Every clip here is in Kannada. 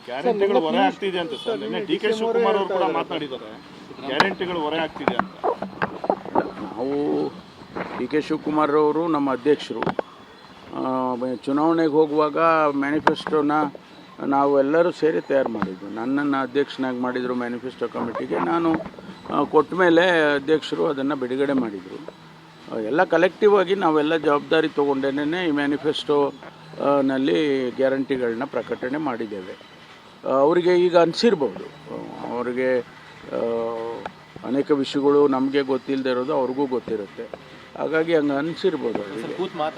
ಗ್ಯಾರಂಟಿಗಳು ಹೊರೆ ಆಗ್ತಿದೆ ಅಂತ ಸರ್. ನಿನ್ನೆ ಡಿ ಕೆ ಶಿವಕುಮಾರ್ ಅವರು ಕೂಡ ಮಾತನಾಡಿದ್ದಾರೆ, ಗ್ಯಾರಂಟಿಗಳು ಹೊರೆ ಆಗ್ತಿದೆ ಅಂತ. ನಾವು ಡಿ ಕೆ ಶಿವಕುಮಾರ್ ಅವರು ನಮ್ಮ ಅಧ್ಯಕ್ಷರು. ಚುನಾವಣೆಗೆ ಹೋಗುವಾಗ ಮ್ಯಾನಿಫೆಸ್ಟೋನ ನಾವು ಎಲ್ಲರೂ ಸೇರಿ ತಯಾರು ಮಾಡಿದ್ದು. ನನ್ನನ್ನು ಅಧ್ಯಕ್ಷನಾಗಿ ಮಾಡಿದರು ಮ್ಯಾನಿಫೆಸ್ಟೋ ಕಮಿಟಿಗೆ. ನಾನು ಕೊಟ್ಟ ಮೇಲೆ ಅಧ್ಯಕ್ಷರು ಅದನ್ನು ಬಿಡುಗಡೆ ಮಾಡಿದರು. ಎಲ್ಲ ಕಲೆಕ್ಟಿವ್ ಆಗಿ ನಾವೆಲ್ಲ ಜವಾಬ್ದಾರಿ ತೊಗೊಂಡೇನೆ ಈ ಮ್ಯಾನಿಫೆಸ್ಟೋ ನಲ್ಲಿ ಗ್ಯಾರಂಟಿಗಳನ್ನ ಪ್ರಕಟಣೆ ಮಾಡಿದ್ದೇವೆ. ಅವರಿಗೆ ಈಗ ಅನಿಸಿರ್ಬೋದು, ಅವರಿಗೆ ಅನೇಕ ವಿಷಯಗಳು ನಮಗೆ ಗೊತ್ತಿಲ್ಲದೆ ಇರೋದು ಅವ್ರಿಗೂ ಗೊತ್ತಿರುತ್ತೆ. ಹಾಗಾಗಿ ಹಂಗೆ ಅನಿಸಿರ್ಬೋದು.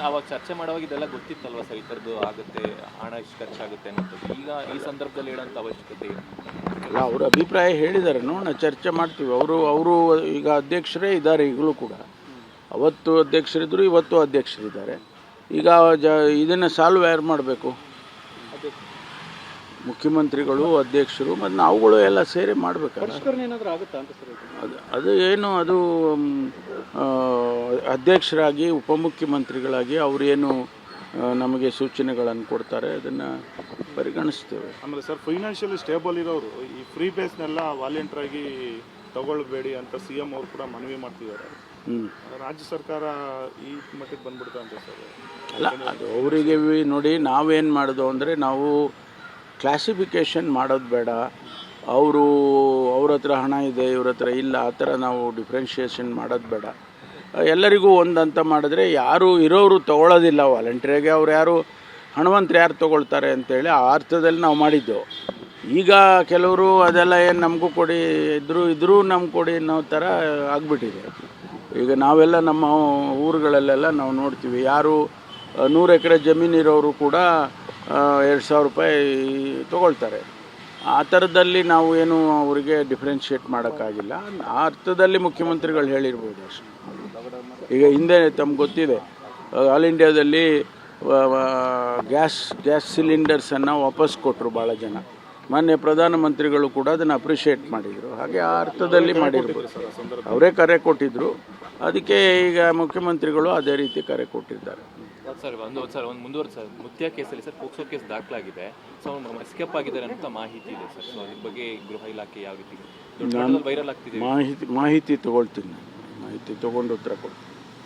ಅವಾಗ ಚರ್ಚೆ ಮಾಡುವಾಗ ಇದೆಲ್ಲ ಗೊತ್ತಿತ್ತಲ್ವ ಸರ್, ಈ ಥರದ್ದು ಆಗುತ್ತೆ, ಹಣ ಇಷ್ಟು ಖರ್ಚಾಗುತ್ತೆ ಅನ್ನೋದು. ಈಗ ಈ ಸಂದರ್ಭದಲ್ಲಿ ಹೇಳೋಂಥ ಅವಶ್ಯಕತೆ ಅಲ್ಲ, ಅವ್ರ ಅಭಿಪ್ರಾಯ ಹೇಳಿದ್ದಾರೆ, ನೋಡೋಣ, ಚರ್ಚೆ ಮಾಡ್ತೀವಿ. ಅವರು ಈಗ ಅಧ್ಯಕ್ಷರೇ ಇದ್ದಾರೆ. ಈಗಲೂ ಕೂಡ ಅವತ್ತು ಅಧ್ಯಕ್ಷರಿದ್ದರು, ಇವತ್ತು ಅಧ್ಯಕ್ಷರಿದ್ದಾರೆ. ಈಗ ಇದನ್ನು ಸಾಲ್ವ್ ಯಾರು ಮಾಡಬೇಕು? ಮುಖ್ಯಮಂತ್ರಿಗಳು, ಅಧ್ಯಕ್ಷರು ಮತ್ತು ನಾವುಗಳು ಎಲ್ಲ ಸೇರಿ ಮಾಡಬೇಕಲ್ಲ. ಅದು ಏನು, ಅದು ಅಧ್ಯಕ್ಷರಾಗಿ ಉಪಮುಖ್ಯಮಂತ್ರಿಗಳಾಗಿ ಅವರೇನು ನಮಗೆ ಸೂಚನೆಗಳನ್ನು ಕೊಡ್ತಾರೆ, ಅದನ್ನು ಪರಿಗಣಿಸ್ತೇವೆ. ಆಮೇಲೆ ಸರ್, ಫೈನಾನ್ಷಿಯಲಿ ಸ್ಟೇಬಲ್ ಇರೋರು ಈ ಫ್ರೀ ಬೇಸ್ನೆಲ್ಲ ವಾಲಂಟಿಯರಾಗಿ ತಗೊಳ್ಬೇಡಿ ಅಂತ CM ಅವರು ಕೂಡ ಮನವಿ ಮಾಡ್ತಿದ್ದಾರೆ. ರಾಜ್ಯ ಸರ್ಕಾರ ಈ ಮಟ್ಟಿಗೆ ಬಂದ್ಬಿಡ್ತಾ ಅಂತ ಸರ್. ಅಲ್ಲ, ಅದು ಅವರಿಗೆ ನೋಡಿ, ನಾವೇನು ಮಾಡೋದು ಅಂದರೆ, ನಾವು ಕ್ಲಾಸಿಫಿಕೇಷನ್ ಮಾಡೋದು ಬೇಡ. ಅವ್ರ ಹತ್ರ ಹಣ ಇದೆ, ಇವ್ರ ಹತ್ರ ಇಲ್ಲ, ಆ ಥರ ನಾವು ಡಿಫ್ರೆನ್ಷಿಯೇಷನ್ ಮಾಡೋದು ಬೇಡ. ಎಲ್ಲರಿಗೂ ಒಂದಂತ ಮಾಡಿದ್ರೆ ಯಾರು ಇರೋರು ತೊಗೊಳ್ಳೋದಿಲ್ಲ ವಾಲಂಟ್ರಿಯಾಗಿ. ಅವ್ರು ಯಾರು ಹಣವಂತರು ಯಾರು ತೊಗೊಳ್ತಾರೆ ಅಂತೇಳಿ ಆ ಅರ್ಥದಲ್ಲಿ ನಾವು ಮಾಡಿದ್ದೆವು. ಈಗ ಕೆಲವರು ಅದೆಲ್ಲ ಏನು ನಮಗೂ ಕೊಡಿ, ಇದ್ರೂ ನಮ್ಗೆ ಕೊಡಿ ಅನ್ನೋ ಥರ ಆಗಿಬಿಟ್ಟಿದೆ. ಈಗ ನಾವೆಲ್ಲ ನಮ್ಮ ಊರುಗಳಲ್ಲೆಲ್ಲ ನಾವು ನೋಡ್ತೀವಿ, ಯಾರು 100 ಎಕರೆ ಜಮೀನಿರೋರು ಕೂಡ 2,000 ರೂಪಾಯಿ ತೊಗೊಳ್ತಾರೆ. ಆ ಥರದಲ್ಲಿ ನಾವು ಏನು ಅವರಿಗೆ ಡಿಫ್ರೆನ್ಷಿಯೇಟ್ ಮಾಡೋಕ್ಕಾಗಿಲ್ಲ. ಆ ಅರ್ಥದಲ್ಲಿ ಮುಖ್ಯಮಂತ್ರಿಗಳು ಹೇಳಿರ್ಬೋದು ಅಷ್ಟೇ. ಈಗ ಹಿಂದೆ ತಮ್ಗೆ ಗೊತ್ತಿದೆ, ಆಲ್ ಇಂಡಿಯಾದಲ್ಲಿ ಗ್ಯಾಸ್ ಸಿಲಿಂಡರ್ಸನ್ನು ವಾಪಸ್ ಕೊಟ್ಟರು ಭಾಳ ಜನ. ಮಾನ್ಯ ಪ್ರಧಾನಮಂತ್ರಿಗಳು ಕೂಡ ಅದನ್ನು ಅಪ್ರಿಷಿಯೇಟ್ ಮಾಡಿದರು. ಹಾಗೆ ಆ ಅರ್ಥದಲ್ಲಿ ಮಾಡಿರ್ಬೋದು. ಅವರೇ ಕರೆ ಕೊಟ್ಟಿದ್ದರು, ಅದಕ್ಕೆ ಈಗ ಮುಖ್ಯಮಂತ್ರಿಗಳು ಅದೇ ರೀತಿ ಕರೆ ಕೊಟ್ಟಿದ್ದಾರೆ. ಸರ್, ಒಂದು ಮುಂದುವರೆದ ಸರ್, ಮುತ್ಯ ಕೇಸಲ್ಲಿ ಸರ್ ಪೋಕ್ಸೋ ಕೇಸ್ ದಾಖಲಾಗಿದೆ. ಸೊ ಎಸ್ಕೇಪ್ ಆಗಿದ್ದಾರೆ ಅಂತ ಮಾಹಿತಿ ಇದೆ ಸರ್. ಸೊ ಅದ್ರ ಬಗ್ಗೆ ಗೃಹ ಇಲಾಖೆ ಯಾವ ರೀತಿ ವೈರಲ್ ಆಗ್ತಿದೆ? ಮಾಹಿತಿ ತೊಗೊಳ್ತೀನಿ, ಮಾಹಿತಿ ತೊಗೊಂಡು ಉತ್ತರ ಕೊಡ್ತೀನಿ.